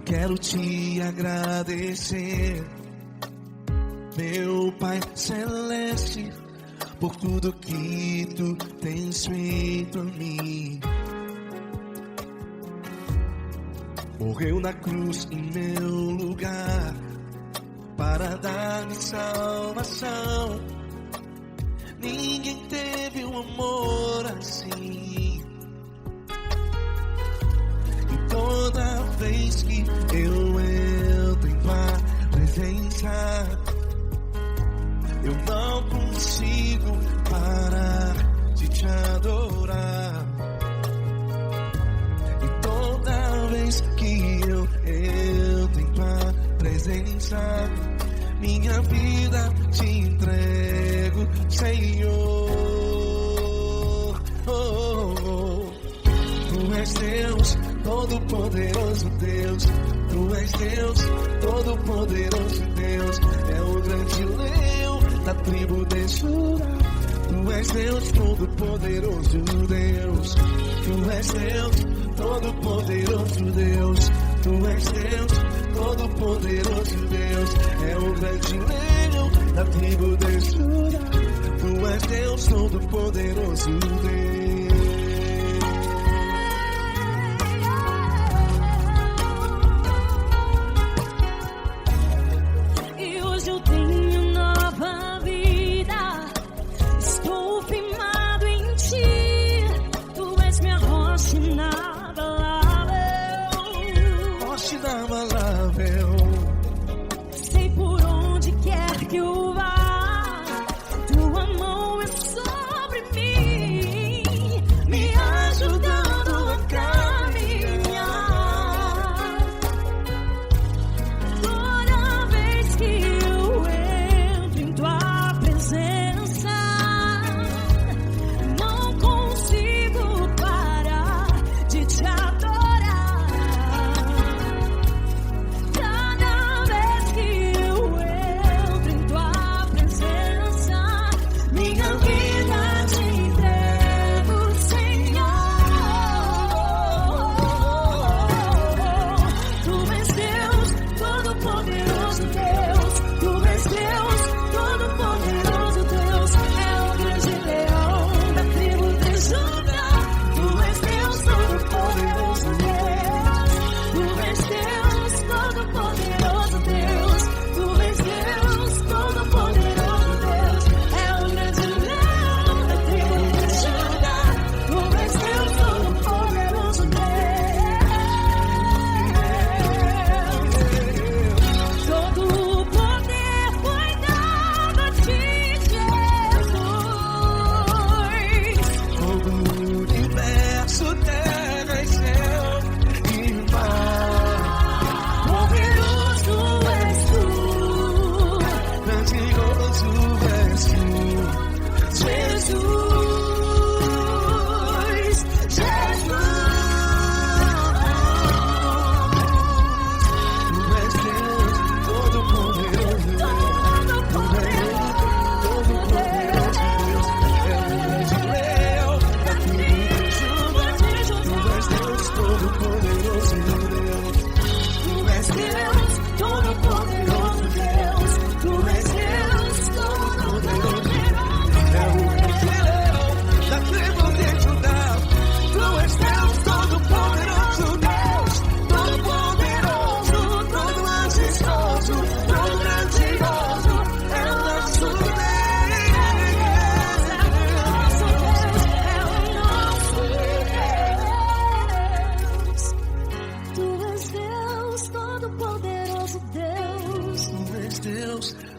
quero te agradecer, meu Pai Celeste, por tudo que tu tens feito a mim. Morreu na cruz em meu lugar para dar-me salvação. Ninguém teve um amor assim. E toda vez que eu entro em tua presença, eu não consigo parar de te adorar. E toda vez que eu entro em tua presença, minha vida te entrego, Senhor. Tu és Deus, Todo-Poderoso Deus. Tu és Deus, Todo-Poderoso Deus. É o grande leão da tribo de Judá. Tu és Deus, Todo-Poderoso Deus. Tu és Deus, Todo-Poderoso Deus. Tu és Deus, Todo-Poderoso Deus. É o grande leão da tribo de Judá. Tu és Deus, Todo-Poderoso Deus. Sei por onde quer que eu vá, tua mão é sobre mim, me ajudando a caminhar. Toda vez que eu entro em tua presença, não consigo parar de te adorar.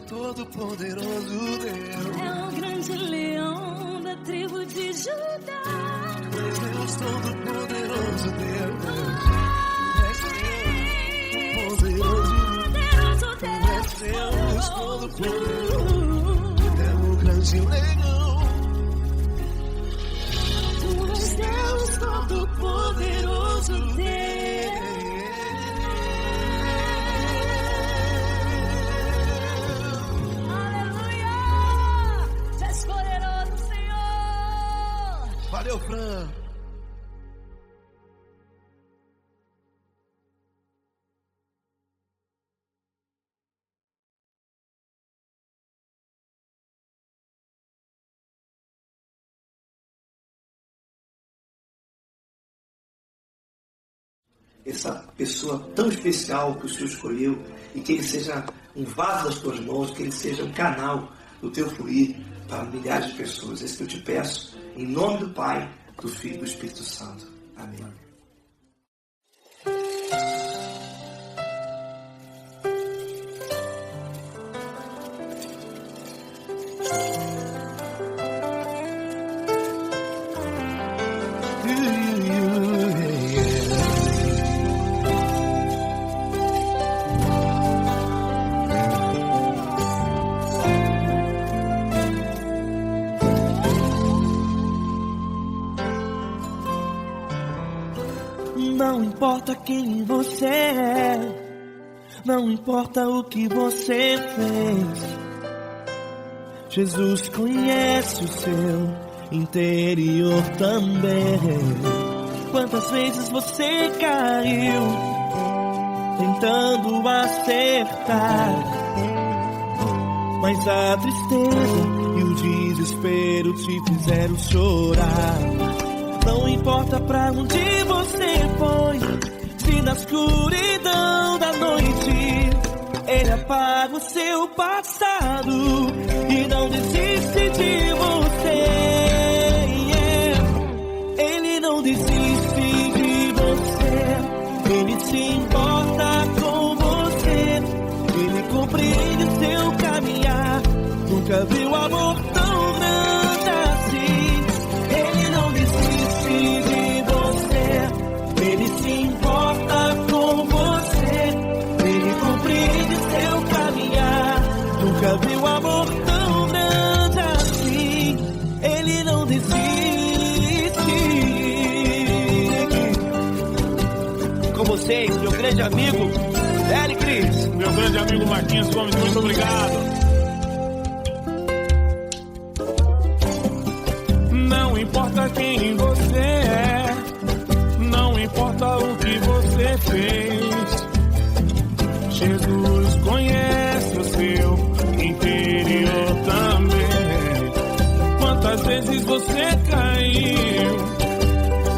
Todo-Poderoso Deus. É o grande leão da tribo de Judá. Tu és Deus, Todo-Poderoso Deus. Tu és Deus, Todo-Poderoso. É o grande leão. Tu és Deus, Todo-Poderoso Deus. Valeu, Fran. essa pessoa tão especial que o Senhor escolheu, e que ele seja um vaso das tuas mãos, que ele seja um canal do teu fluir para milhares de pessoas. É isso que eu te peço, em nome do Pai, do Filho e do Espírito Santo. Amém. Não importa quem você é, não importa o que você fez, Jesus conhece o seu interior também. Quantas vezes você caiu tentando acertar, mas a tristeza e o desespero te fizeram chorar. Não importa pra onde você foi, se na escuridão da noite Ele apaga o seu passado e não desiste de você. Ele não desiste de você, Ele se importa com você, Ele compreende o seu caminhar. Nunca viu amor tão grande assim. Ele não desiste de você, Ele se importa com você, Ele compreende seu caminhar. Nunca viu amor tão grande assim. Ele não desiste. Com vocês, meu grande amigo Eli Cris, meu grande amigo Marquinhos Gomes, muito obrigado. Não importa quem você é, não importa o que você fez, Jesus conhece o seu interior também. Quantas vezes você caiu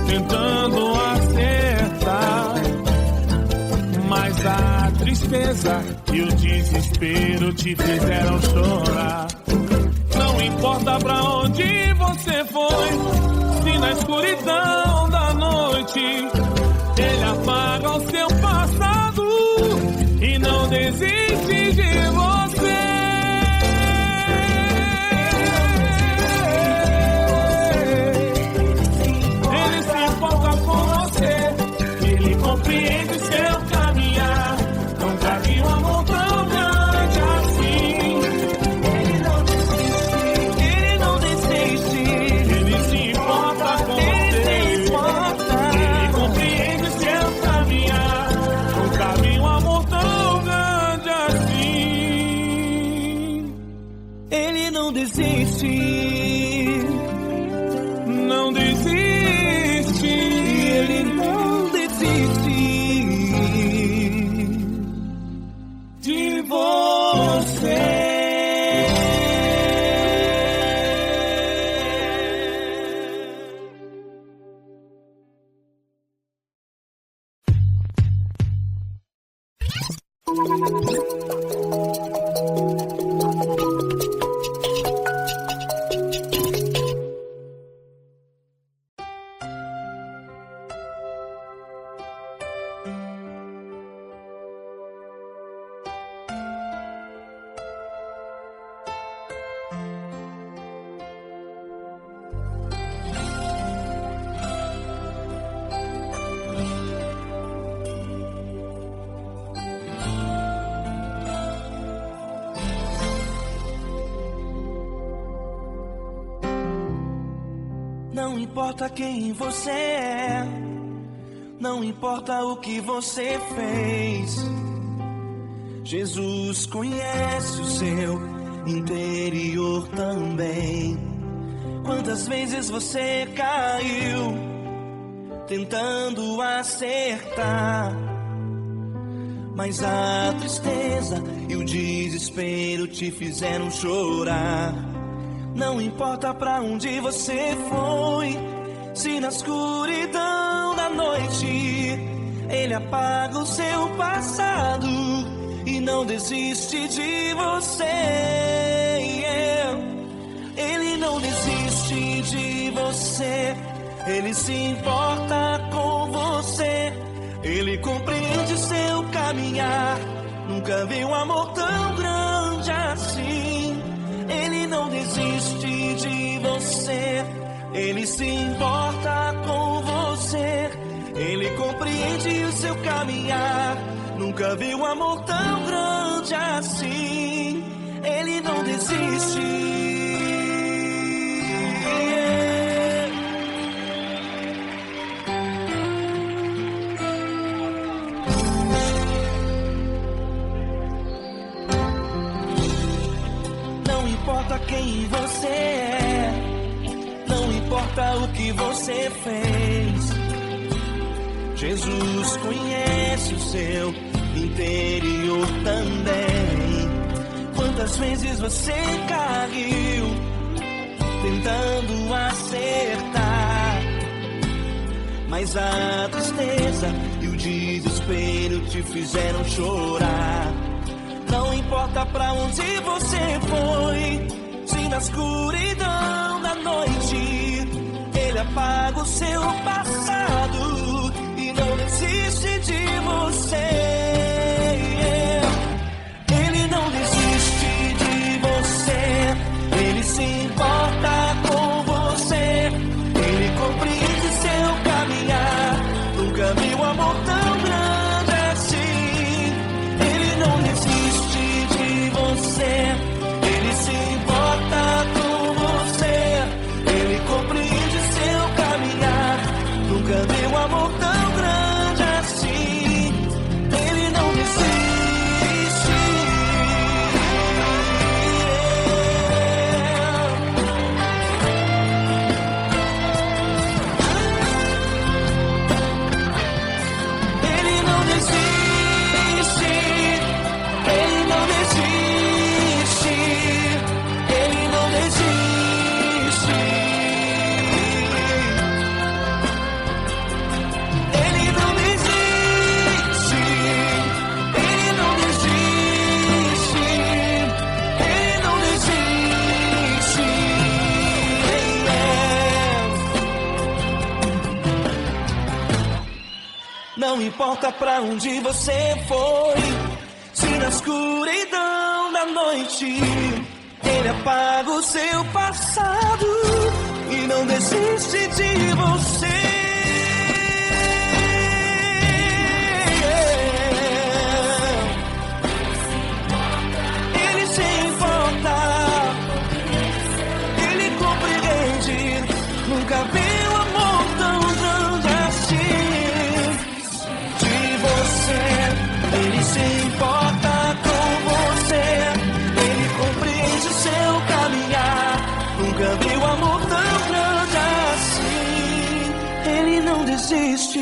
tentando acertar, mas a tristeza e o desespero te fizeram chorar. Não importa pra onde você foi, se na escuridão da noite Ele apaga o seu passado e não desiste de você. Ele se importa com você, Ele compreende seu caminhar. Nunca vi um amor tão grande assim. Desiste, não desiste, Ele não desiste de você. Não importa quem você é, não importa o que você fez, Jesus conhece o seu interior também. Quantas vezes você caiu tentando acertar, mas a tristeza e o desespero te fizeram chorar. Não importa pra onde você foi, se na escuridão da noite Ele apaga o seu passado e não desiste de você. Ele não desiste de você. Ele se importa com você. Ele compreende seu caminhar. Nunca vi um amor tão grande assim. Ele não desiste de você. Ele se importa com você. Ele compreende o seu caminhar. Nunca vi um amor tão grande assim. Ele não desiste. Não importa quem você é, não importa o que você fez, Jesus conhece o seu interior também. Quantas vezes você caiu tentando acertar, mas a tristeza e o desespero te fizeram chorar. Não importa pra onde você foi, se na escuridão da noite Ele apaga o seu passado e não desiste de você. Ele não desiste de você. Ele se importa com você. Ele compreende seu caminhar. Nunca vi um amor tão grande assim. Ele não desiste de você. Ele se importa com você. Ele compreende seu caminhar. Nunca vi um amor tão grande assim. Ele não desiste. Ele não desiste. Ele não desiste. Ele não desiste. Ele não desiste. Ele não desiste. Ele não desiste. Não importa pra onde você foi, se na escuridão da noite Ele apaga o seu passado e não desiste de você. Ele se importa, Ele compreende. Nunca vi um amor tão grande assim de você. Ele se importa com você. Ele compreende o seu caminhar. Nunca vi um amor tão grande assim. Ele não desiste.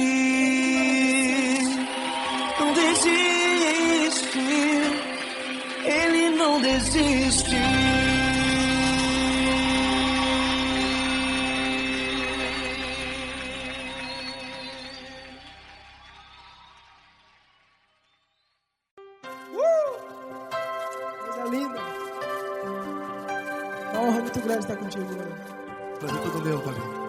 Não desiste. Ele não desiste. Coisa linda. Uma honra muito grande estar contigo, mano. Prazer todo meu, Paulinho.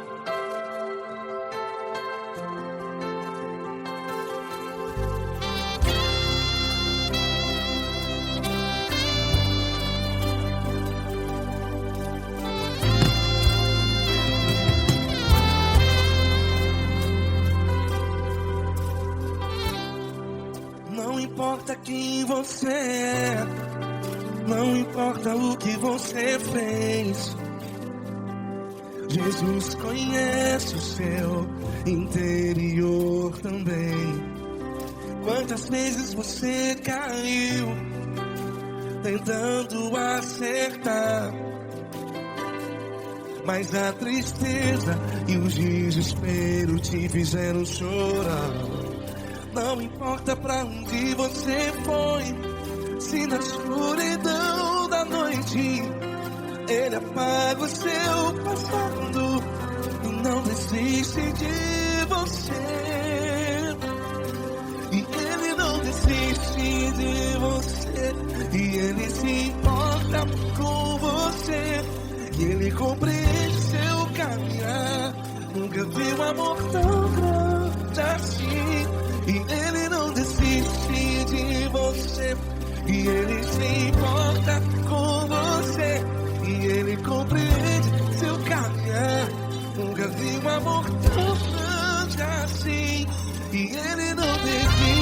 Não importa quem você é, não importa o que você fez, Jesus conhece o seu interior também. Quantas vezes você caiu tentando acertar, mas a tristeza e o desespero te fizeram chorar. Não importa pra onde você foi, se na escuridão da noite Ele apaga o seu passado e não desiste de você. Ele compreende seu caminhar. Nunca vi um amor tão grande assim. E Ele não desiste de você. E Ele se importa com você. E Ele compreende seu caminhar. Nunca vi um amor tão grande assim. E Ele não desiste.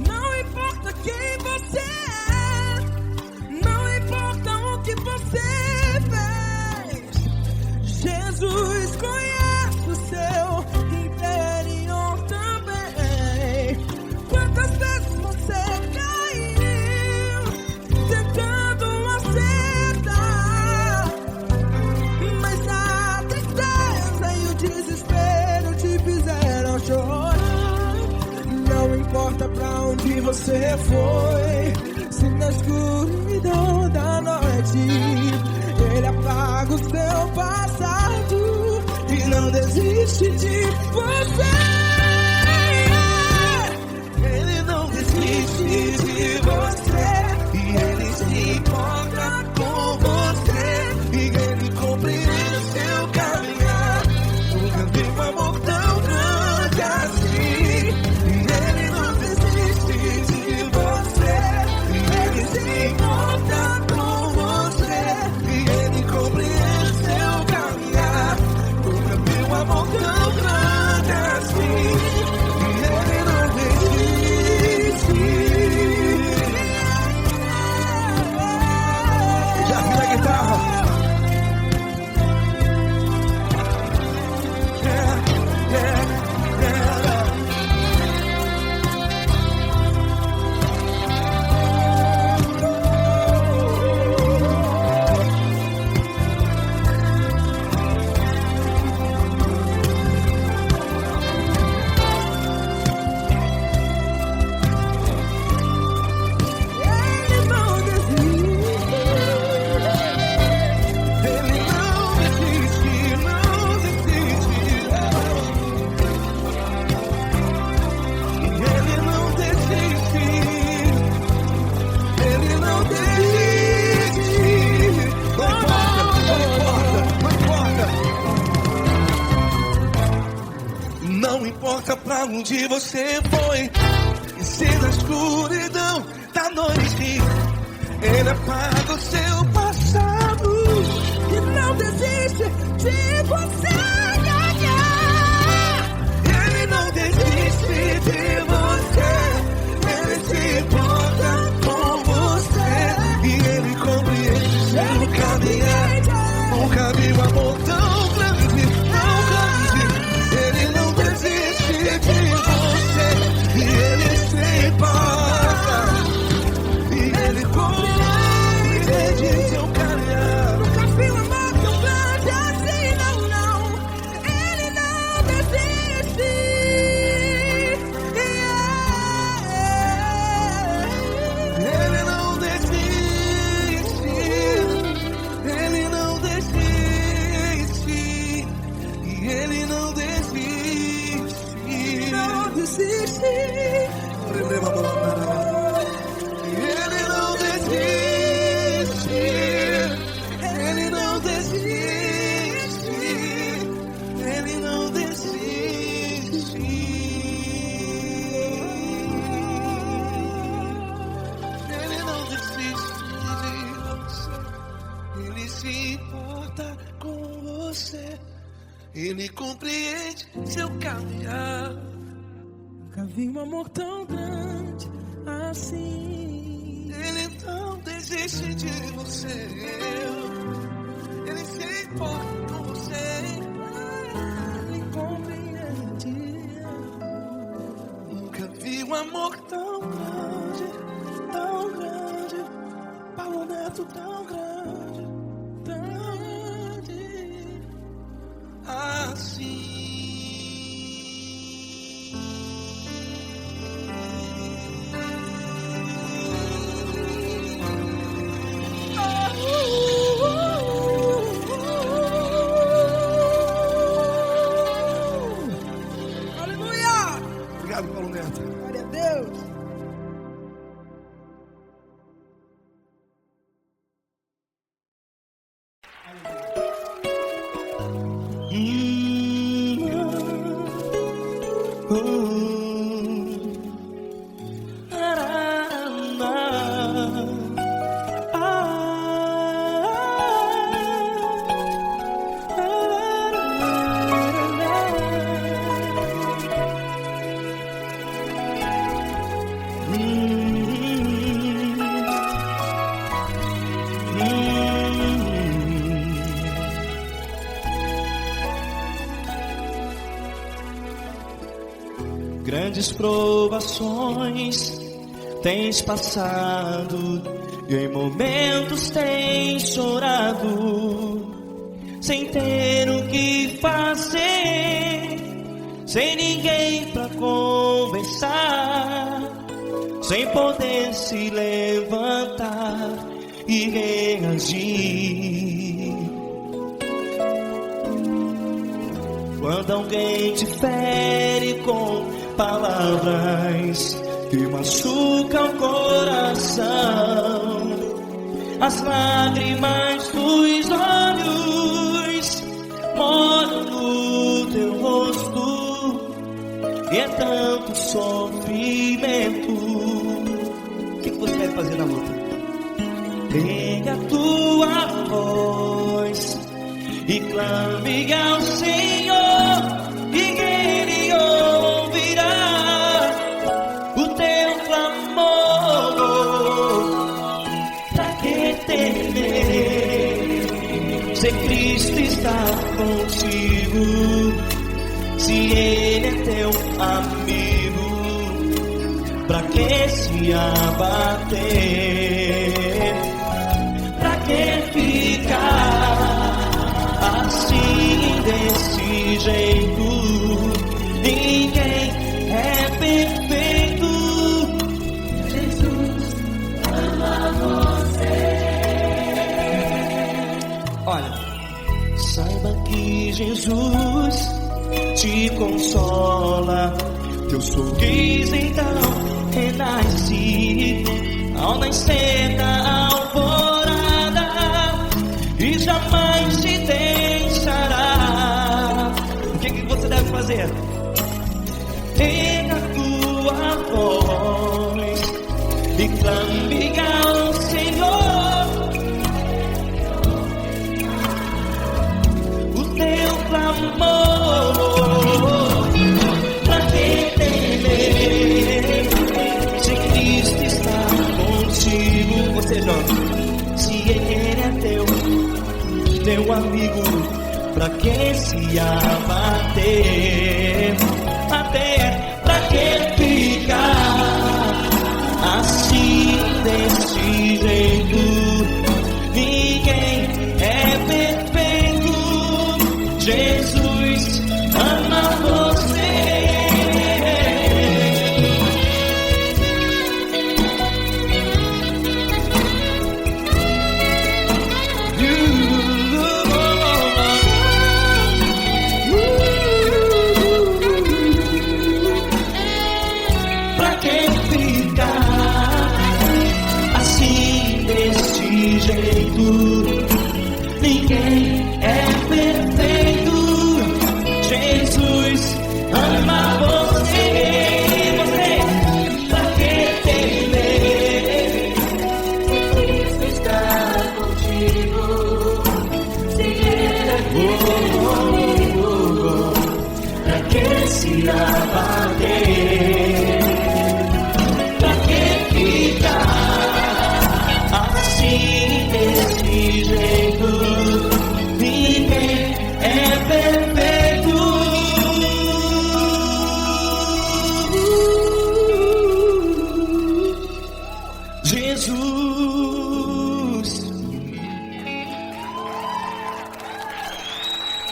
Não importa quem você é, não importa o que você fez, Jesus conhece o seu interior também. Quantas vezes você caiu tentando acertar, mas a tristeza e o desespero te fizeram chorar. Não importa pra onde você foi, se na escuridão da noite Ele apaga o seu passado e não desiste de você. Ele não desiste de você. E Ele se importa com você. E Ele compreende seu caminhar. Nunca vi um amor tão grande assim. E Ele não desiste de você. E Ele se importa com você. E Ele compreende seu caminhar. Nunca vi um amor tão grande assim. E Ele não desiste. Já vi a guitarra. Ele não desiste. Ele não desiste, não desiste. Ele não desiste. Ele não desiste. Não importa. Não importa pra onde você foi. E se na escuridão da noite Ele apaga o seu passado. E não desiste de você. Ele não desiste de você. Ele se importa com você. E Ele compreende seu caminhar. Nunca vi um amor tão grande, tão grande. Ele não desiste de você. E Ele se importa. E Ele compreende seu caminhar. Nunca vi um amor tão grande assim, não, não. Ele não desiste. Ele não desiste. Ele não desiste. E Ele não desiste. Não desiste. Ele não desiste. Ele não desiste. Ele não desiste. Ele não desiste de você. Ele se importa com você. Ele compreende seu caminhar. Nunca vi um amor tão grande assim. Ele não desiste de você. Ele se importa com você. Ele compreende. Nunca vi um amor tão grande, tão grande. Paulo Neto tão grande, tão grande assim. grandes provações tens passado e em momentos tens chorado, sem ter o que fazer, sem ninguém pra conversar, sem poder se levantar e reagir. Quando alguém te fere com palavras que machucam o coração, as lágrimas dos olhos molham no teu rosto, e é tanto sofrimento. O que você vai fazer na luta? Pega a tua voz e clame ao Senhor, e Ele ouvirá o teu clamor. Pra que temer, se Cristo está contigo, se Ele é teu amigo? Pra que se abater? Pra que ficar assim desse jeito? Ninguém é perfeito. Jesus ama você. Olha, saiba que Jesus te consola, teu sorriso então renasce ao nascer da alvorada, e jamais te deixará. O que você deve fazer? Pega a tua voz e clame ao Senhor, o teu clamor. Pra que temer, se Cristo está contigo? Você joga. Se Ele é teu amigo, pra que se abater? Até pra que ficar assim desse jeito? Ninguém é perfeito. Jesus ama você. Ninguém é perfeito. Jesus ama você. Você, pra que temer? Cristo está contigo. Se Ele é teu, pra que se abater? Pra que ficar assim desse jeito? Ninguém é perfeito. Jesus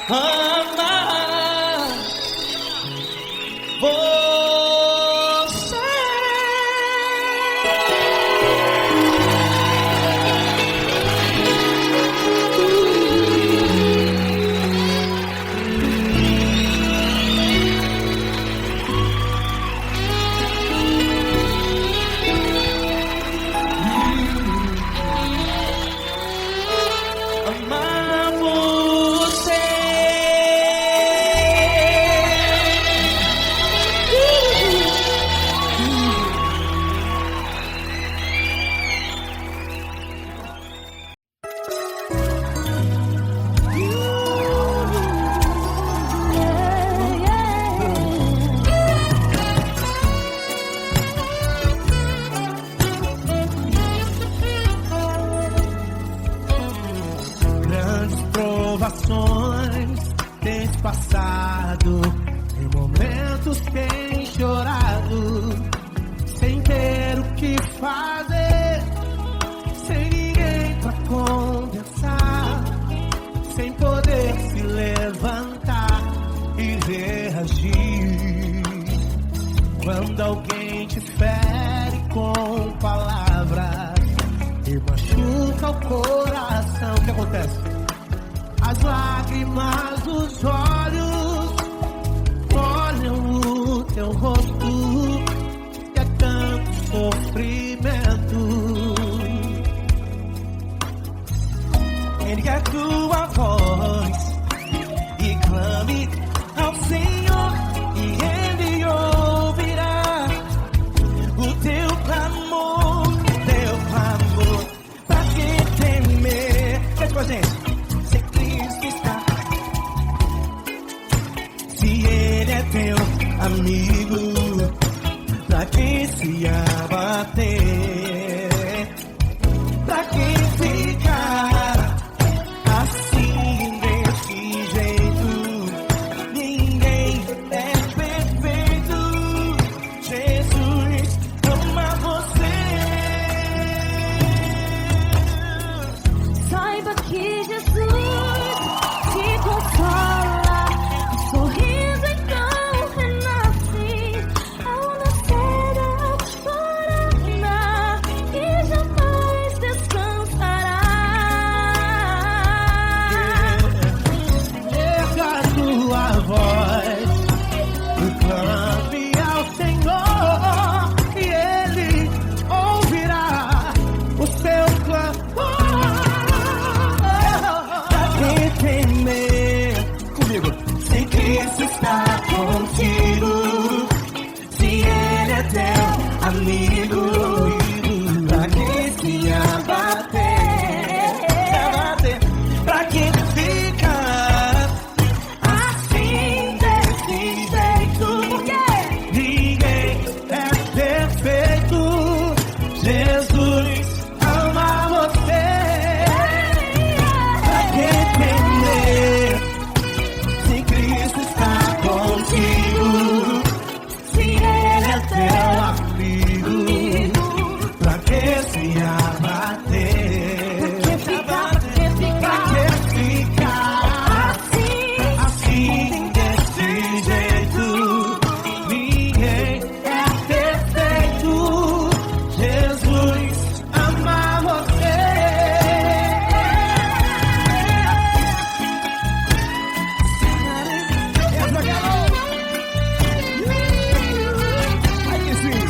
ama você. Amar você. Grandes provações tens passado, em momentos tens chorado, acontece? As lágrimas dos olhos molham o teu rosto, que é tanto sofrimento. Ergue a tua voz e clame ao Senhor, e Ele ouvirá o teu clamor, pra que temer? Faz com a gente. Se Cristo está, se Ele é teu amigo, pra que se abater? Pra que ficar assim desse jeito? Ninguém é perfeito. Jesus ama você. Saiba que Jesus te consola, o sorriso então renasce ao nascer da aurora e jamais descansará. Erga a tua voz e clame ao Senhor, e Ele ouvirá o seu clamor. Pra que temer? Comigo. Se Cristo está contigo, se Ele é teu amigo, pra que se abater? Pra que ficar assim desse jeito? Porque ninguém é perfeito. Jesus ama você. Pra que temer? Se Cristo está contigo, se Ele é teu amigo, pra que se abater? Pra que ficar assim desse jeito? Ninguém é perfeito. Jesus ama você. Aí que sim.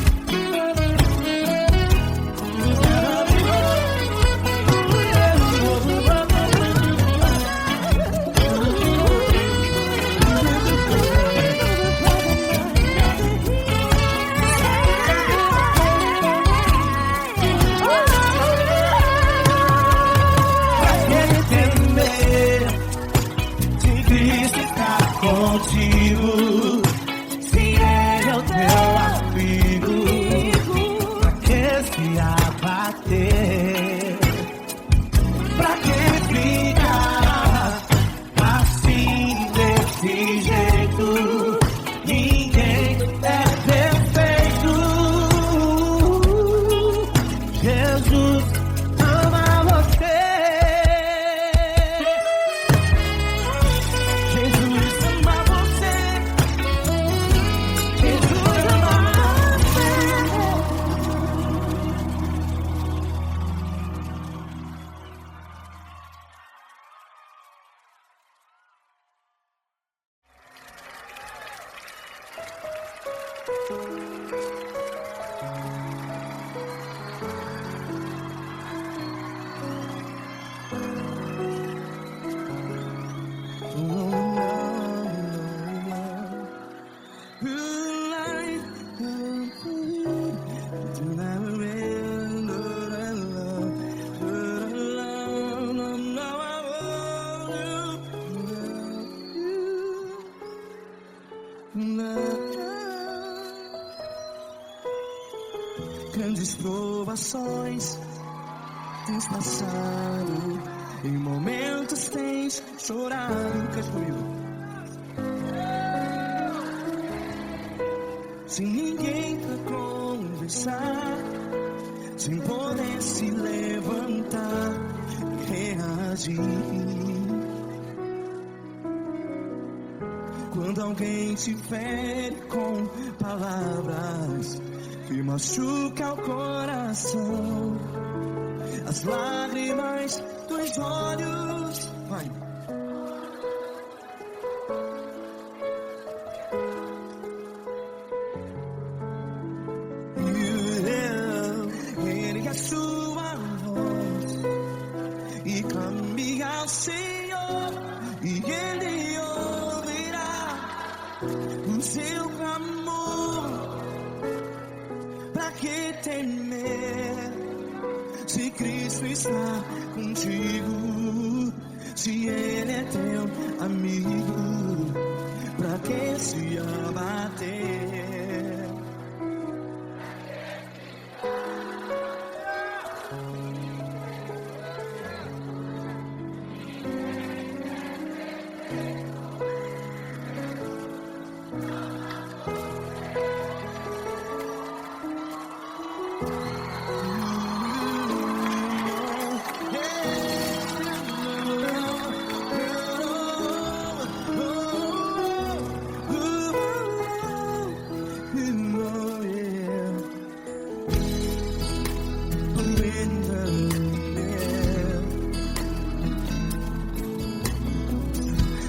Se Cristo está contigo, se Ele é o teu amigo, pra que se abater? Pra que ficar assim desse jeito? Ninguém é perfeito. Jesus ama você. Jesus ama você. Jesus ama Grandes provações tens passado, em momentos tens chorado. Cante comigo. Sem ninguém pra conversar, sem poder se levantar e reagir. Quando alguém te fere com palavras que machuca o coração, as lágrimas dos olhos. Vai. Ergue a sua voz e clame ao Senhor, e Ele ouvirá o seu clamor. Pra que temer, se Cristo está contigo? Se Ele é teu amigo, pra que se abater?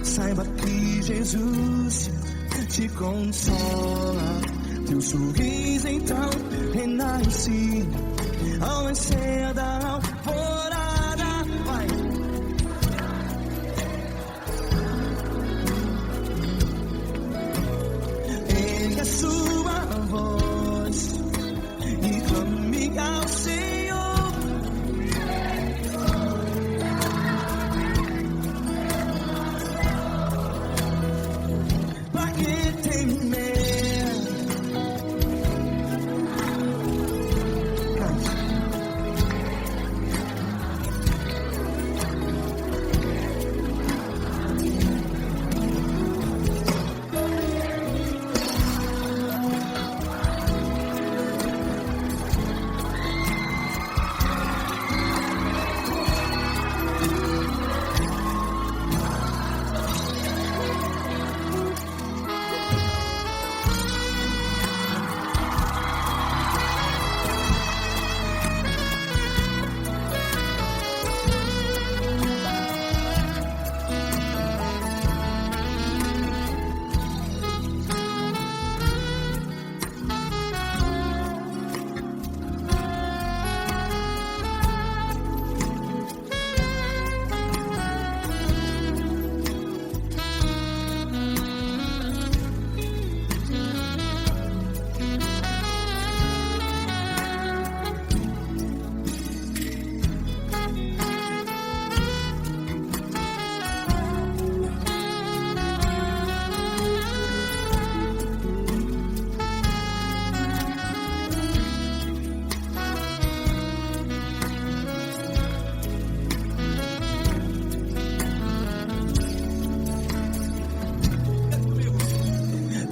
Saiba que Jesus te consola, teu sorriso então renasce ao nascer da alvorada. Vai. Ergue a sua voz e clame ao Senhor. Pra que temer?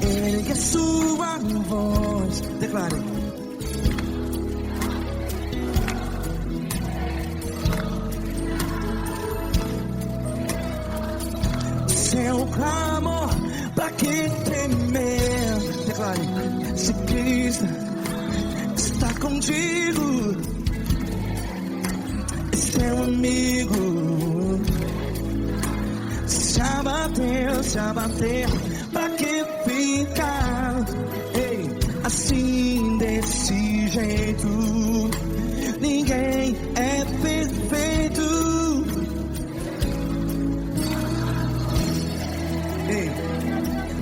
Ergue a sua voz, declare. Seu clamor, pra que temer? Declare. Se Cristo está contigo, é seu amigo. Se abater, pra que ficar? Ei, assim desse jeito, ninguém é perfeito. Ei,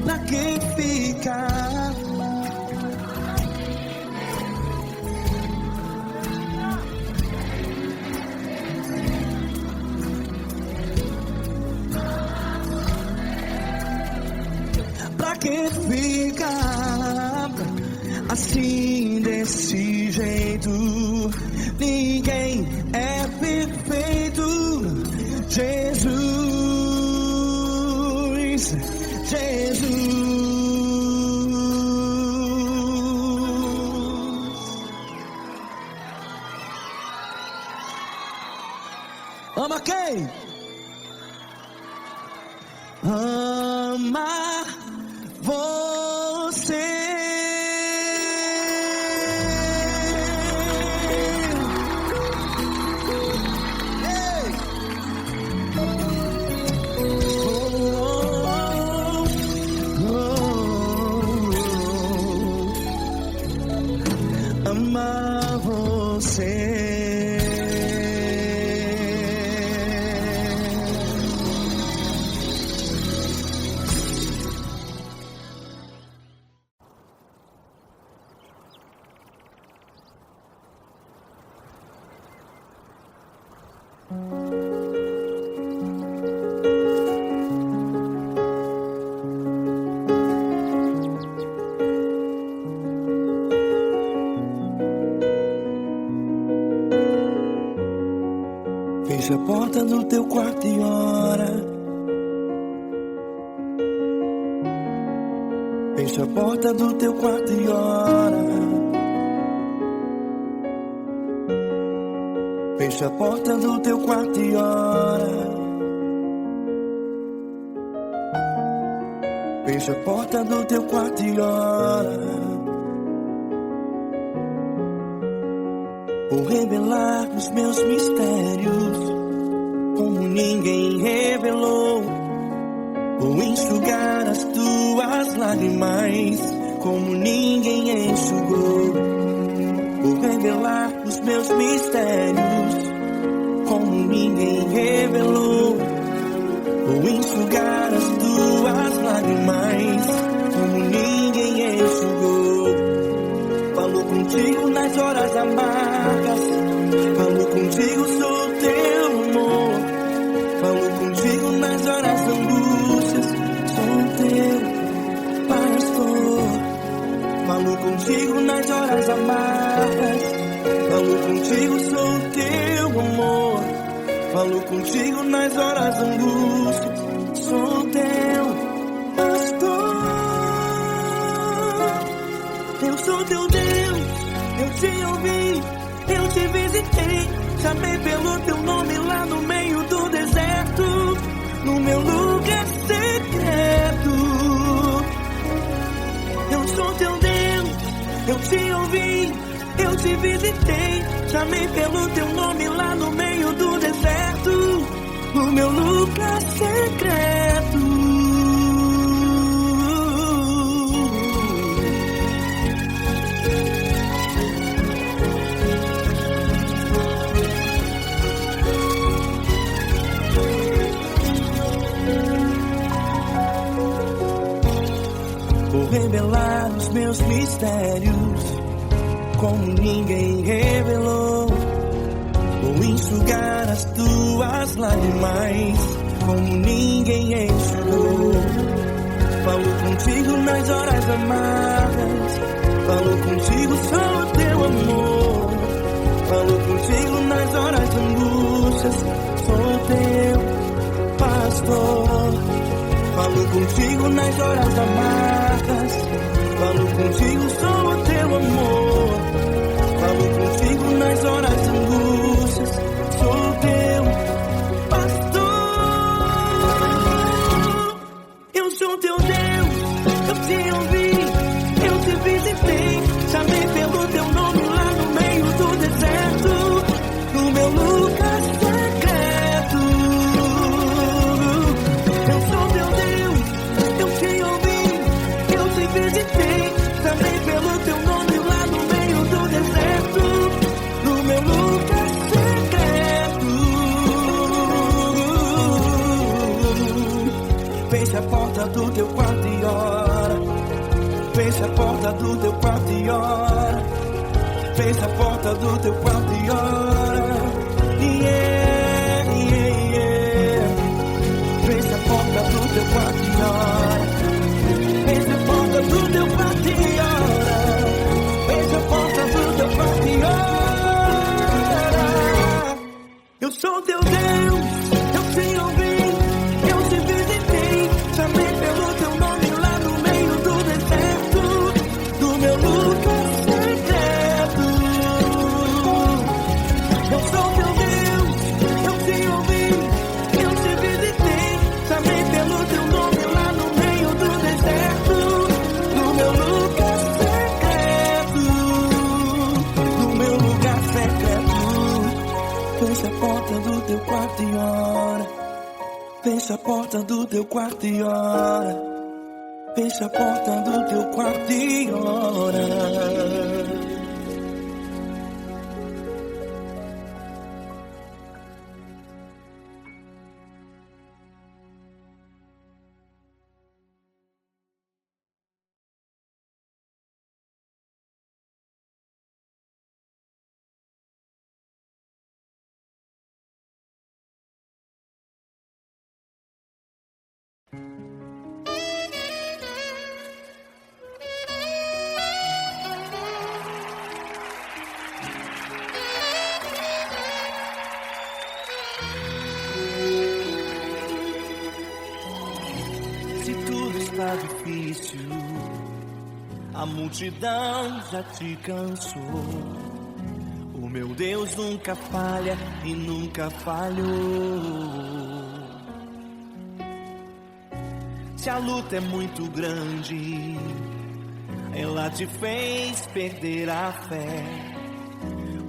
pra que ficar? Pra que ficar assim desse jeito? Ninguém é perfeito. Jesus, Jesus. Ama quem? Ama você. Fecha a porta do teu quarto e ora. Fecha a porta do teu quarto e ora. Fecha a porta do teu quarto e ora. Fecha a porta do teu quarto e ora. Vou revelar os meus mistérios como ninguém revelou. Vou enxugar as tuas lágrimas como ninguém enxugou. Vou revelar os meus mistérios como ninguém revelou. Vou enxugar as tuas lágrimas como ninguém enxugou. Falo contigo nas horas amargas, falo contigo, sou teu amor. Falo contigo nas horas da angústias, sou teu pastor. Falo contigo nas horas amargas, falo contigo, sou teu amor. Falo contigo nas horas da angústias, sou teu pastor. Eu sou teu Deus, eu te ouvi, eu te visitei. Chamei pelo teu nome lá no meio do deserto, no meu lugar secreto. Eu sou teu Deus, eu te ouvi, eu te visitei. Chamei pelo teu nome lá no meio do deserto, no meu lugar secreto. Vou revelar os meus mistérios como ninguém revelou. Vou enxugar as tuas lágrimas como ninguém enxugou. Falo contigo nas horas amargas, falo contigo, sou teu amor. Falo contigo nas horas de angústias, sou teu pastor. Falo contigo nas horas amargas, falo contigo, sou teu amor. Falo contigo nas horas de angústias, sou teu pastor. Eu sou teu Deus, eu te ouvi, eu te visitei. Chamei pelo teu nome lá no meio do deserto, no meu lugar secreto. Eu sou teu Deus, eu te ouvi, eu te visitei. Chamei pelo teu nome lá no meio do deserto, no meu lugar secreto. Fecha a porta do teu quarto e ora. Fecha a porta do teu quarto e ora. Fecha a porta do teu quarto e ora. Yeah, yeah, yeah. Fecha a porta do teu quarto e ora. Fecha a porta do teu quarto e ora. Fecha a porta do teu quarto e ora. Eu sou teu Deus, eu te ouvi, eu te visitei. Chamei pelo teu nome lá no meio do deserto, do meu lugar secreto. Eu sou teu Deus, eu te ouvi, eu te visitei. Chamei pelo teu nome lá no meio do deserto, no meu lugar secreto, no meu lugar secreto. Fecha a porta do teu quarto e ora. Fecha a porta do teu quarto e ora. Fecha a porta do teu quarto e ora. está difícil, a multidão já te cansou. O meu Deus nunca falha e nunca falhou. Se a luta é muito grande, ela te fez perder a fé.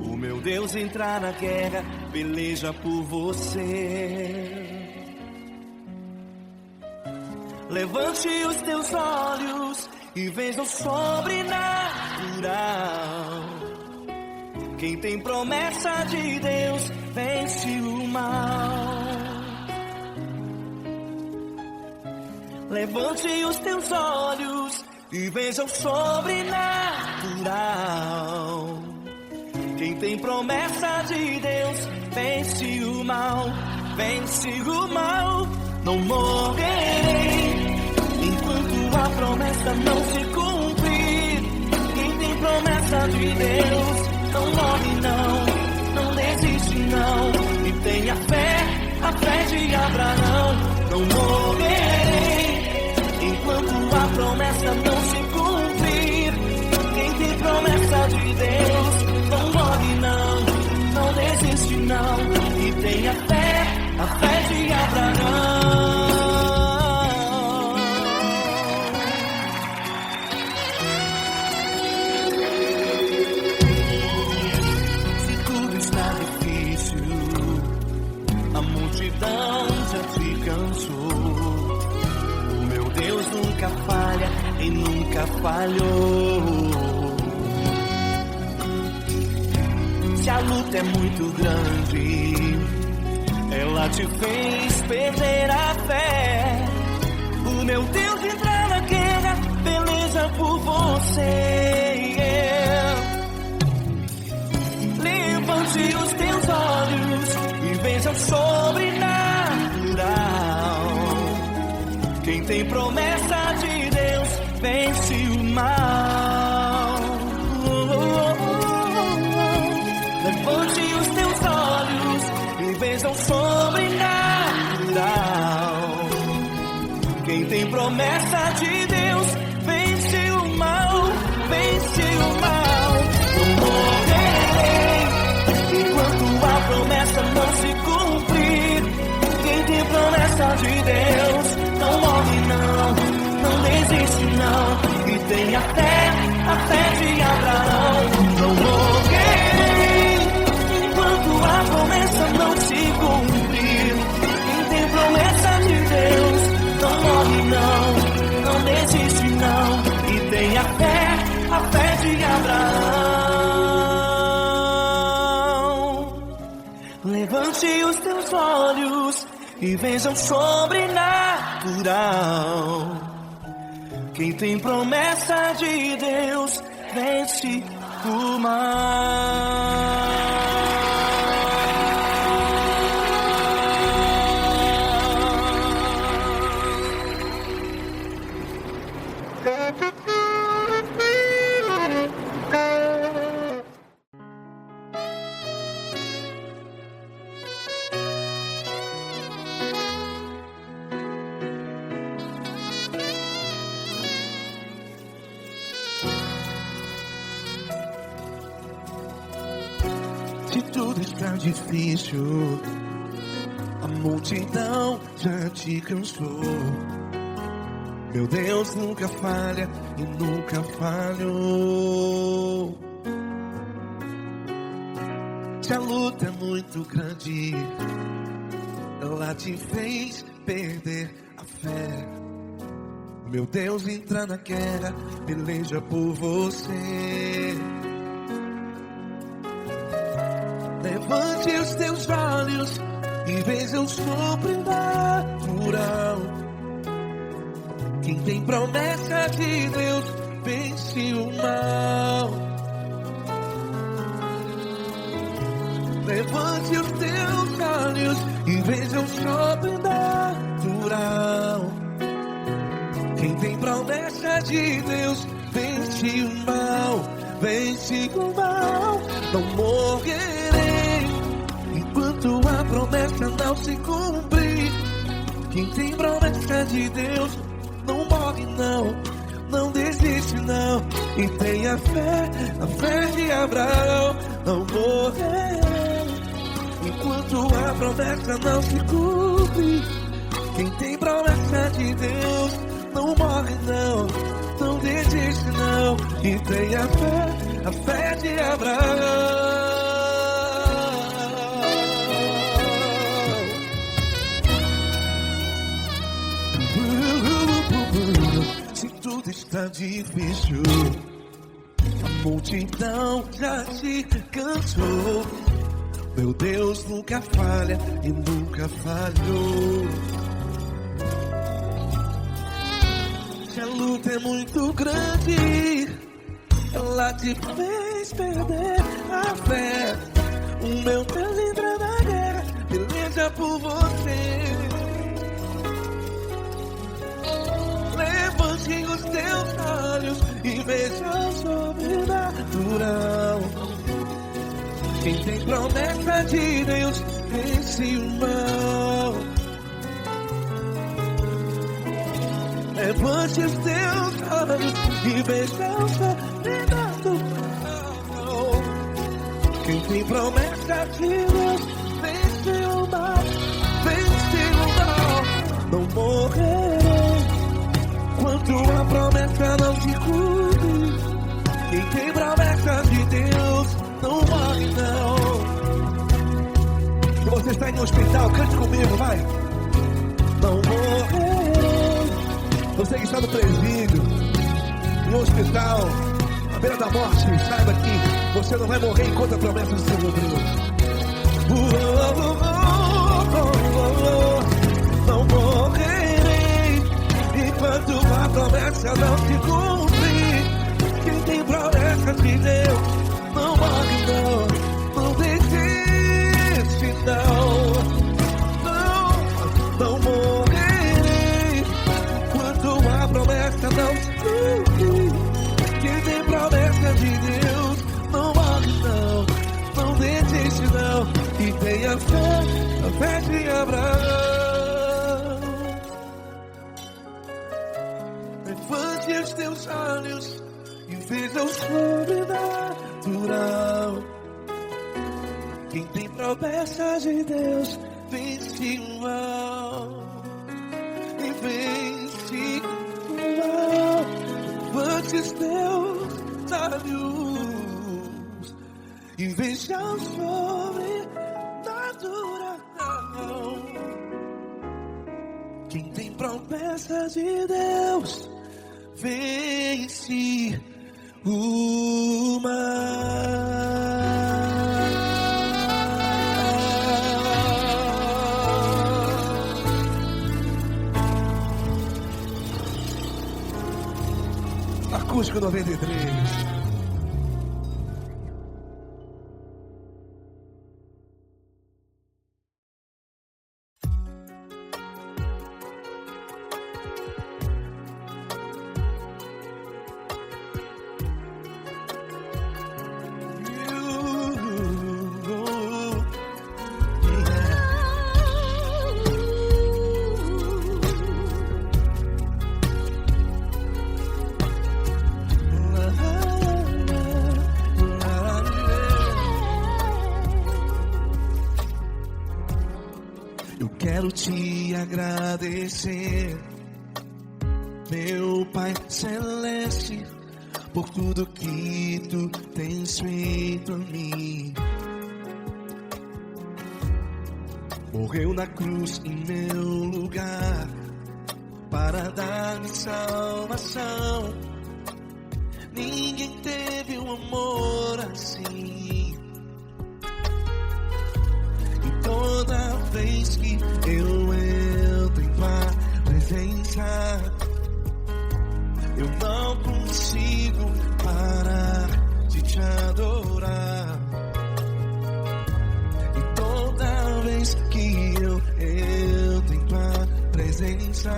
O meu Deus entrar na guerra, peleja por você. Levante os teus olhos e veja o sobrenatural. Quem tem promessa de Deus vence o mal. Levante os teus olhos e veja o sobrenatural. Quem tem promessa de Deus vence o mal, vence o mal. Não morrerei enquanto a promessa não se cumprir. Quem tem promessa de Deus não morre não, não desiste não. E tenha fé, a fé de Abraão. Não morrerei enquanto a promessa não se cumprir. Quem tem promessa de Deus não morre não, não desiste não. E tenha fé, a fé de Abraão. Se tudo está difícil, a multidão já te cansou. O meu Deus nunca falha e nunca falhou. Se a luta é muito grande, ela te fez perder a fé. O meu Deus entrar na guerra, peleja por você. Levante os teus olhos e veja o sobrenatural. Quem tem promessa de Deus vence o mal. Levante os teus olhos e veja o sobrenatural. Quem tem promessa de Deus vence o mal, vence o mal. Não morrerei enquanto a promessa não se cumprir. Quem tem promessa de Deus não morre não, não desiste não. E tenha fé, a fé de Abraão. Não morrerei enquanto a promessa não se cumprir. Quem tem promessa de Deus não morre não, não desiste não. E tenha fé, a fé de Abraão. Levante os teus olhos e veja o sobrenatural. Quem tem promessa de Deus vence o mal. Se tudo está difícil, a multidão já te cansou. Meu Deus nunca falha e nunca falhou. Se a luta é muito grande, ela te fez perder a fé. Meu Deus entra na guerra, peleja por você. Levante os teus olhos e veja o sobrenatural. Quem tem promessa de Deus vence o mal. Levante os teus olhos e veja o sobrenatural. Quem tem promessa de Deus vence o mal, vence o mal. Não morrerei enquanto a promessa não se cumprir. Quem tem promessa de Deus não morre não, não desiste não. E tenha fé, a fé de Abraão, não morrerei enquanto a promessa não se cumpre. Quem tem promessa de Deus não morre não, não desiste não. E tenha fé, a fé de Abraão. Se tudo está difícil, a multidão já se cansou, meu Deus nunca falha e nunca falhou. Se a luta é muito grande, ela te fez perder a fé. O meu Deus entra na guerra, peleja por você. Levante os teus olhos e veja o sobrenatural. Quem tem promessa de Deus vence o mal. Levante os teus olhos e veja o sobrenatural. Quem tem promessa de Deus vence o mal, vence o mal. Não morrerei enquanto a promessa não se cumpre. Quem tem promessa de Deus não morre não. Se você está em um hospital, cante comigo, vai. Não morrerei. Você que está no presídio, no hospital, à beira da morte, saiba que você não vai morrer enquanto a promessa não se cumpriu. Não morrerei enquanto a promessa não se cumpre. Quem tem promessa de Deus não morre não, não desiste não. Não morrerei enquanto a promessa não se cumpre. Quem tem promessa de Deus não morre não, não desiste não. E tenha fé, a fé de Abraão. Levante os teus olhos e veja o sobrenatural. Quem tem promessa de Deus vence o mal. E vence o mal. Levante os teus olhos e veja o sobrenatural. Quem tem promessa de Deus vence o mal. Acústico 93. Quero te agradecer, meu Pai Celeste, por tudo que tu tens feito a mim. Morreu na cruz em meu lugar para dar-me salvação. Ninguém teve um amor assim. E toda vez que eu entro em tua presença, eu não consigo parar de te adorar. E toda vez que eu entro em tua presença,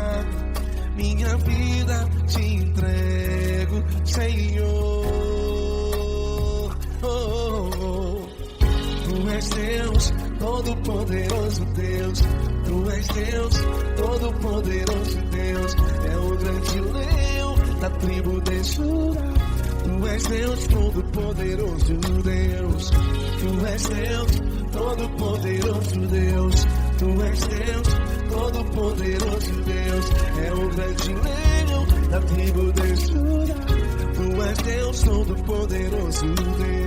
minha vida te entrego, Senhor. Tu és Deus, Todo-Poderoso Deus, Tu és Deus, Todo-Poderoso Deus, é o grande leão da tribo de Judá. Tu és Deus, Todo-Poderoso Deus, Tu és Deus, Todo-Poderoso Deus, Tu és Deus, Todo-Poderoso Deus, é o grande leão da tribo de Judá. Tu és Deus, Todo-Poderoso Deus.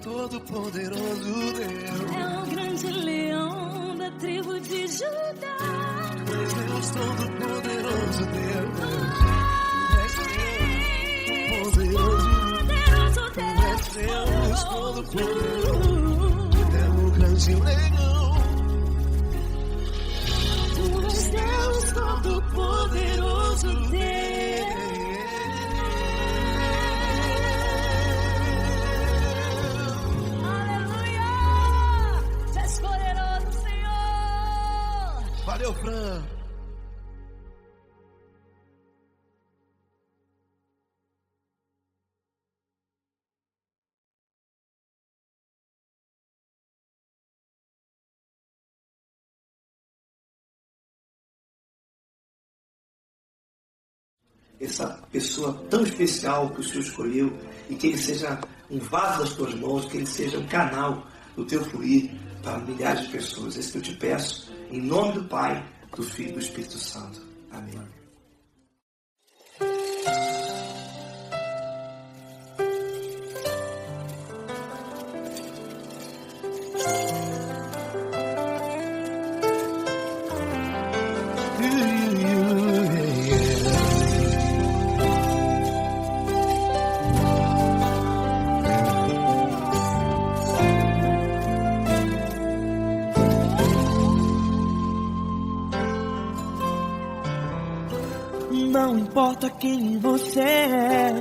Todo-Poderoso Deus, é o grande leão da tribo de Judá. Tu és Deus, Todo-Poderoso Deus, Tu és Deus, Todo-Poderoso, é o grande leão. Tu és Deus, Todo-Poderoso Deus. Valeu, Fran. Essa pessoa tão especial que o Senhor escolheu, e que ele seja um vaso das tuas mãos, que ele seja um canal do teu fluir para milhares de pessoas. É isso que eu te peço, em nome do Pai, do Filho e do Espírito Santo. Amém. importa quem você é,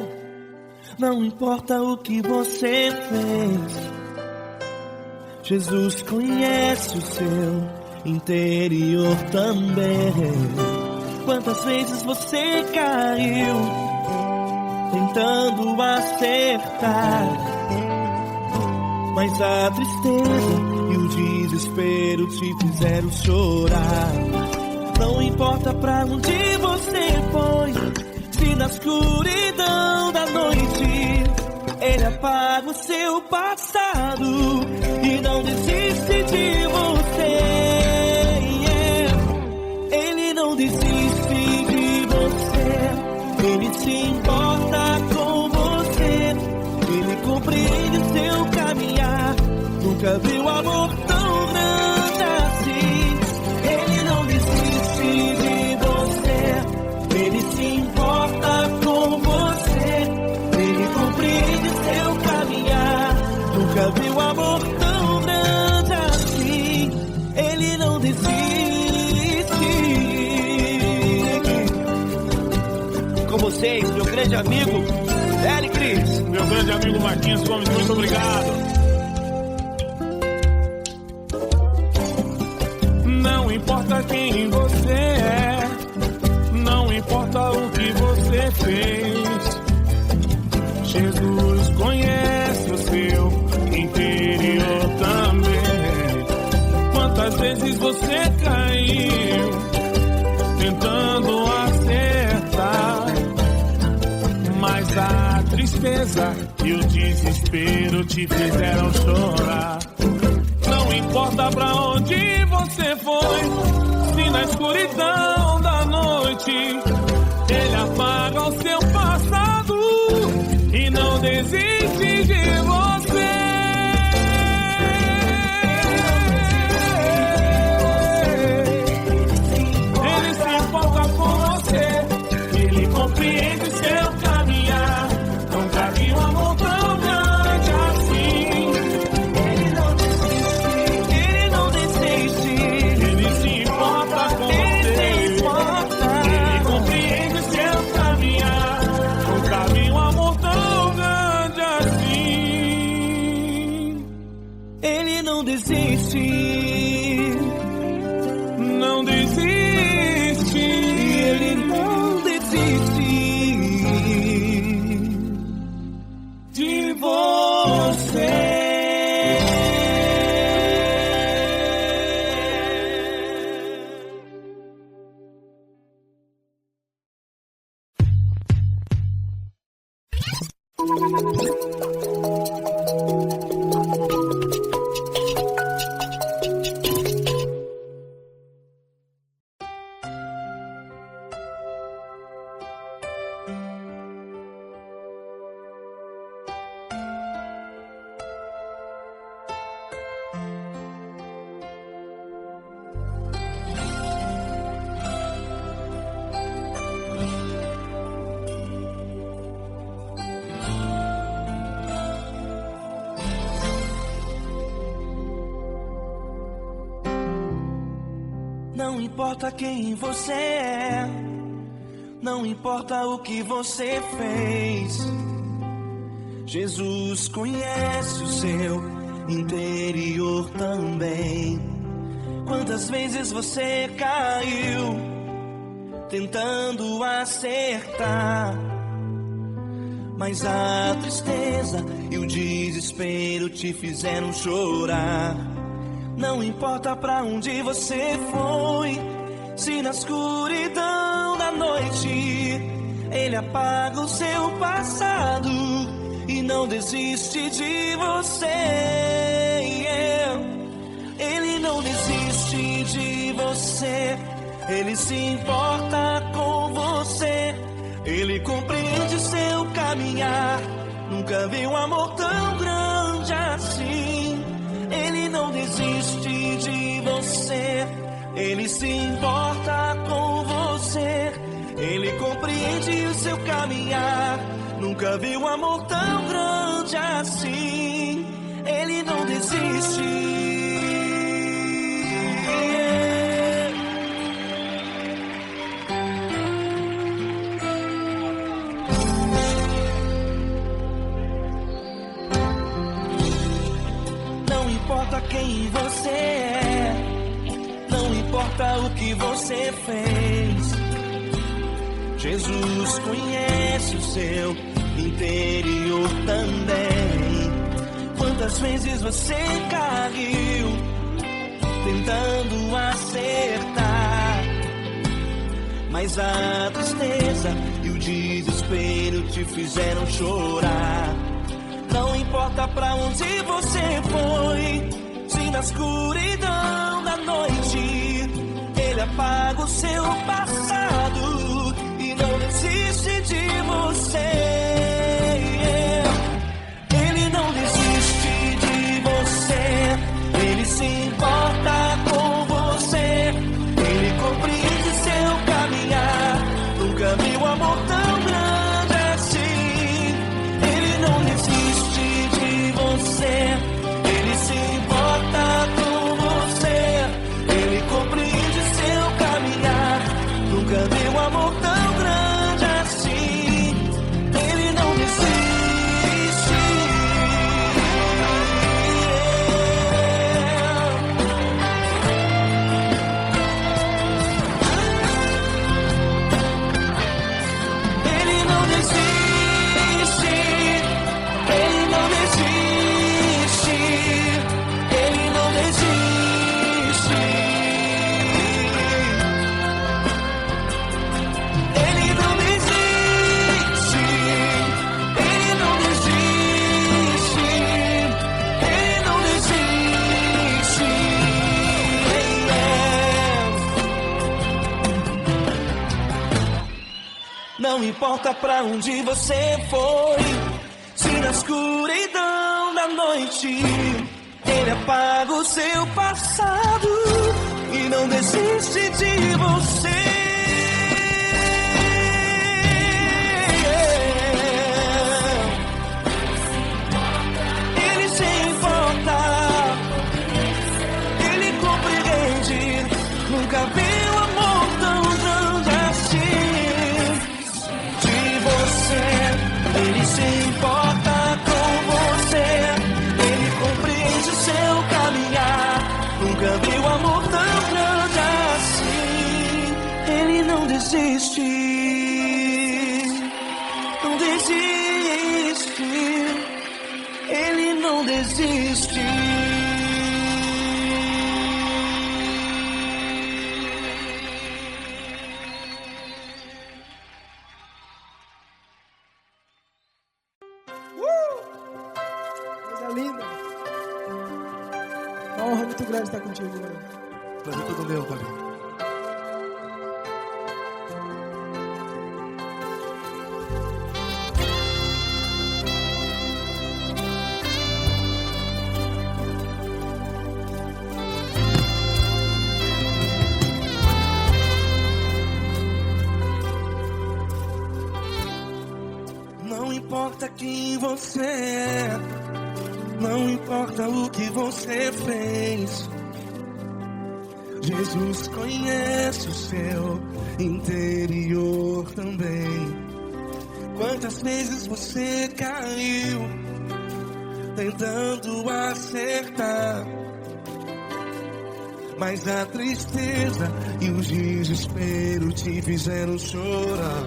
não importa o que você fez, Jesus conhece o seu interior também. Quantas vezes você caiu tentando acertar, mas a tristeza e o desespero te fizeram chorar. Não importa pra onde você foi, se na escuridão da noite Ele apaga o seu passado e não desiste de você. Ele não desiste de você, Ele se importa com você, Ele compreende o seu caminhar. Nunca viu amor tão grande assim. Ele não desiste de você, Ele se importa com você, Ele compreende o seu caminhar. Nunca viu amor tão grande assim. Ele não desiste. Com vocês, meu grande amigo L. Cris. Meu grande amigo Marquinhos Gomes, muito obrigado. Não importa quem você é, não importa o que você fez, Jesus conhece o seu interior também. Quantas vezes você caiu tentando acertar, mas a tristeza e o desespero te fizeram chorar. Não importa pra onde você foi, se na escuridão da noite Ele apaga o seu passado e não desiste de você. Ele se importa com você, Ele compreende seu caminhar. Nunca vi um amor tão grande assim. Ele não desiste, Ele se importa com você, Ele compreende seu caminhar. Nunca vi um amor tão grande assim. Ele não desiste, não desiste, Ele não desiste de você. Não importa quem você é, não importa o que você fez, Jesus conhece o seu interior também. Quantas vezes você caiu tentando acertar, mas a tristeza e o desespero te fizeram chorar. Não importa pra onde você foi, se na escuridão da noite Ele apaga o seu passado e não desiste de você. Ele não desiste de você, Ele se importa com você, Ele compreende seu caminhar. Nunca vi um amor tão grande assim. Ele não desiste de você, Ele se importa com você, Ele compreende o seu caminhar. Nunca vi um amor tão grande assim. Ele não desiste. você é, não importa o que você fez. Jesus conhece o seu interior também. Quantas vezes você caiu tentando acertar, mas a tristeza e o desespero te fizeram chorar. Não importa pra onde você foi, se na escuridão da noite Ele apaga o seu passado e não desiste de você. Ele não desiste de você, Ele se importa com você. Ele compreende seu caminhar, nunca viu amor tão grande assim. Ele não desiste de você, Ele se importa com você. Ele compreende seu caminhar, nunca viu amor tão grande assim. Ele não desiste. Ele não desiste. Ele não desiste. Ele não desiste. Ele não desiste. Ele não desiste. Ele não desiste. Não importa pra onde você foi, se na escuridão da noite Ele apaga o seu passado e não desiste de você. Ele se importa, Ele compreende, nunca viu amor tão grande assim. De você, Ele se importa com você. Ele compreende o seu caminhar, nunca viu amor tão grande assim. Ele não desiste, não desiste. Ele não desiste. Coisa linda. Uma honra muito grande estar contigo, mano. Prazer todo meu, Paulinho. Não importa quem você é, não importa o que você fez. Jesus conhece o seu interior também. Quantas vezes você caiu tentando acertar, mas a tristeza e o desespero te fizeram chorar.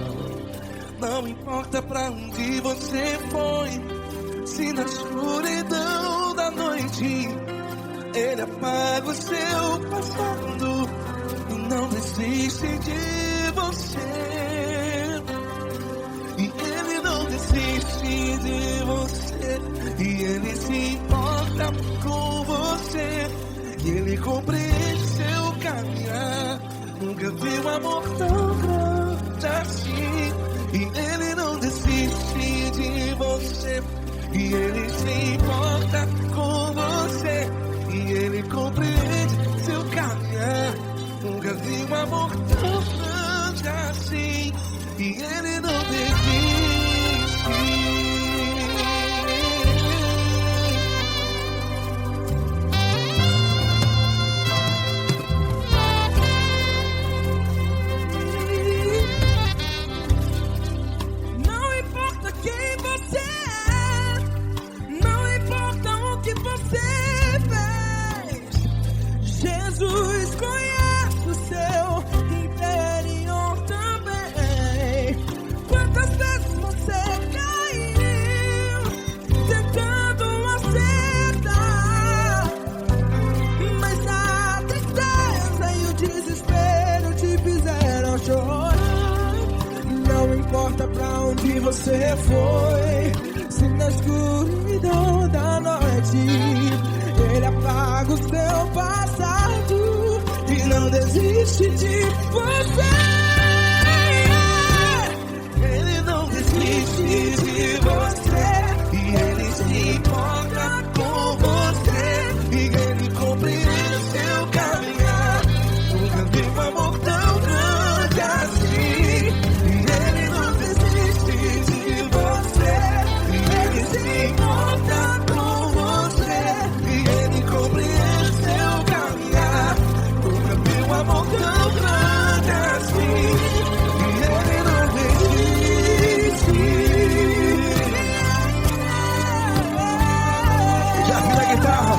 Não importa pra onde você foi, se na escuridão da noite Ele apaga o seu passado e não desiste de você. E Ele não desiste de você, e Ele se importa com você. E Ele compreende seu caminhar, nunca viu amor tão grande assim. E Ele não desiste de você, e Ele se importa com você. E Ele compreende seu caminhar, nunca vi um amor tão grande assim. E Ele não desiste. Não importa quem você é, não importa o que você importa pra onde você foi, se na escuridão da noite Ele apaga o seu passado e não desiste de você. Ele não desiste de você e Ele se importa com você e Ele compreende seu caminhar. Nunca vi um amor tão grande assim. E Ele não desiste de você e Ele se importa com você e Ele compreende seu caminhar. Nunca vi um amor tão grande assim. E Ele não desiste. Já vi a guitarra.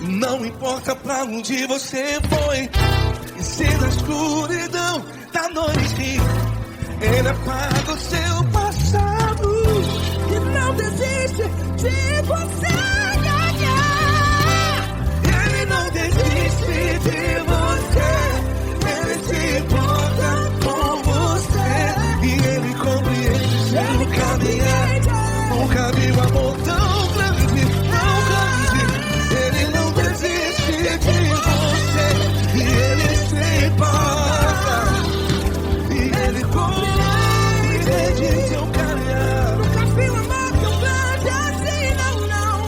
Não importa pra onde você foi, e se na escuridão da noite Ele apaga o seu passado e não desiste de você. Ele não desiste de você, Ele se importa com você e Ele compreende seu caminhar. Nunca vi um amor tão grande, tão grande. Ele não desiste de você e Ele se importa e Ele compreende seu caminhar. Nunca vi um amor tão grande assim, não, não.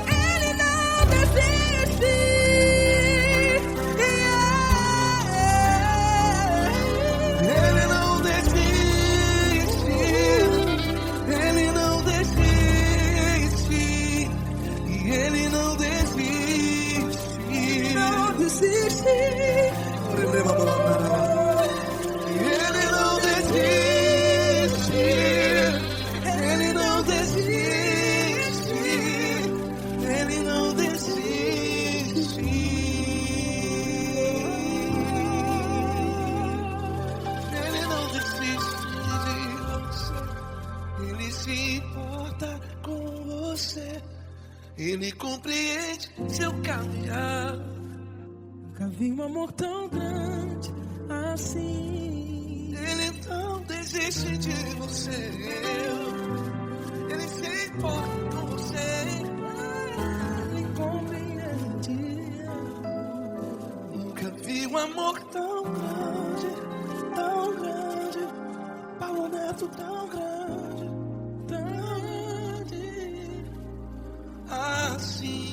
Ele não desiste. Ele não desiste, Ele não desiste, e Ele não desiste. Não desiste. Ele não desiste, Ele não desiste, Ele não desiste. Ele não desiste de você, Ele se importa com você, Ele compreende seu caminhar. Nunca vi um amor tão grande assim. Ele não desiste de você, Ele se importa com você, Ele compreende. nunca vi um amor tão grande, Paulo Neto tão grande, assim.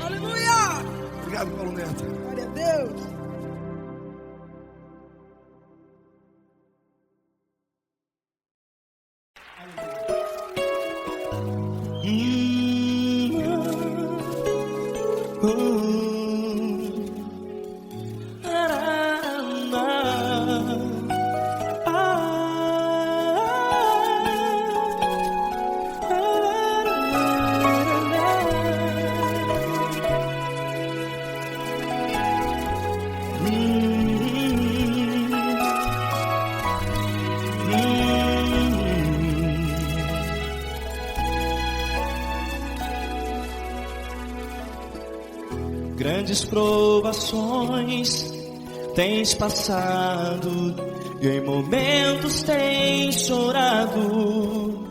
Aleluia! Obrigado, Paulo Neto. Glória a Deus. Grandes provações tens passado e em momentos tens chorado,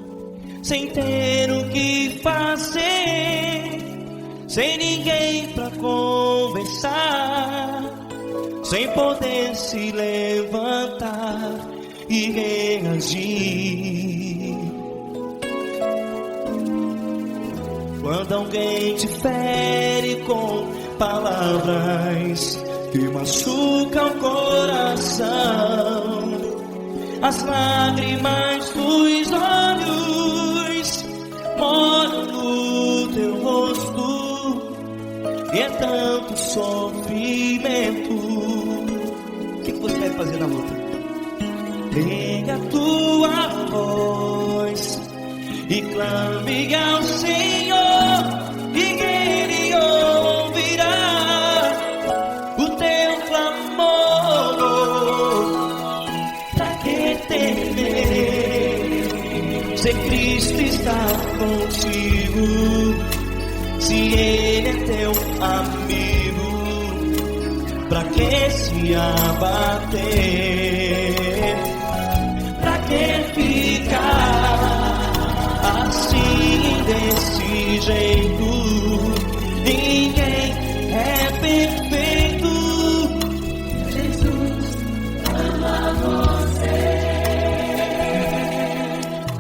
sem ter o que fazer, sem ninguém pra conversar. sem poder se levantar e reagir. Quando alguém te fere com palavras que machucam o coração, as lágrimas dos olhos molham no teu rosto, e é tanto sofrimento. O que você vai fazer na luta? Pega a tua voz e clame ao Senhor, e Ele ouvirá o teu clamor. Pra que temer, se Cristo está contigo, se Ele é teu amigo? Pra que se abater? Pra que ficar assim, desse jeito? Ninguém é perfeito. Jesus ama você.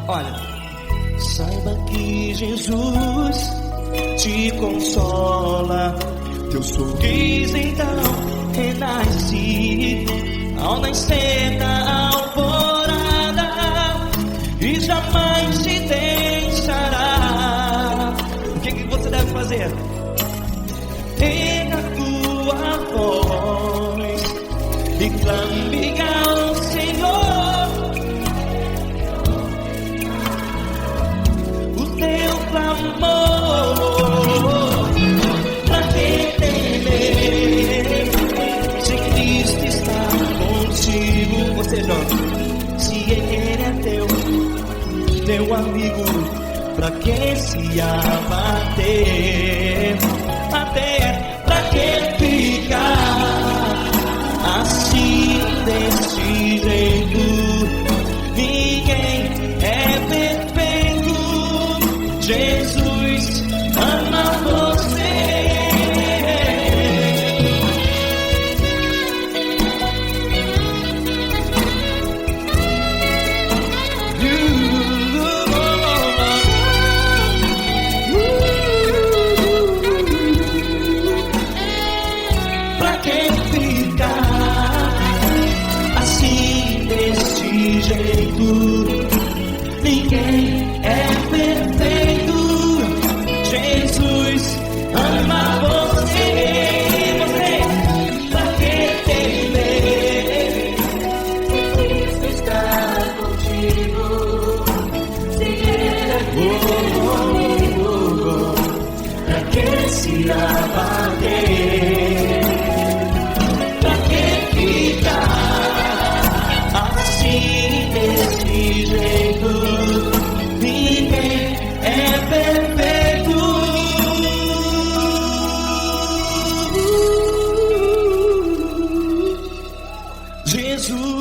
Olha, saiba que Jesus te consola. Teu sorriso então renasce ao nascer da alvorada, e jamais te deixará. O que você deve fazer? Pega a tua voz e clame ao Senhor, o teu clamor. Pra que temer, se Cristo está contigo? Você joga. Se Ele é teu amigo, pra que se abater? Até pra que ficar assim, desse jeito? Ninguém é perfeito. Jesus ama você. Pra que ficar assim, desse jeito? Ninguém é perfeito. Jesus ama você. Pra que temer? Cristo está contigo. Se Ele é teu amigo, pra que se abater? Pra que ficar assim, desse jeito? Ninguém é perfeito. Jesus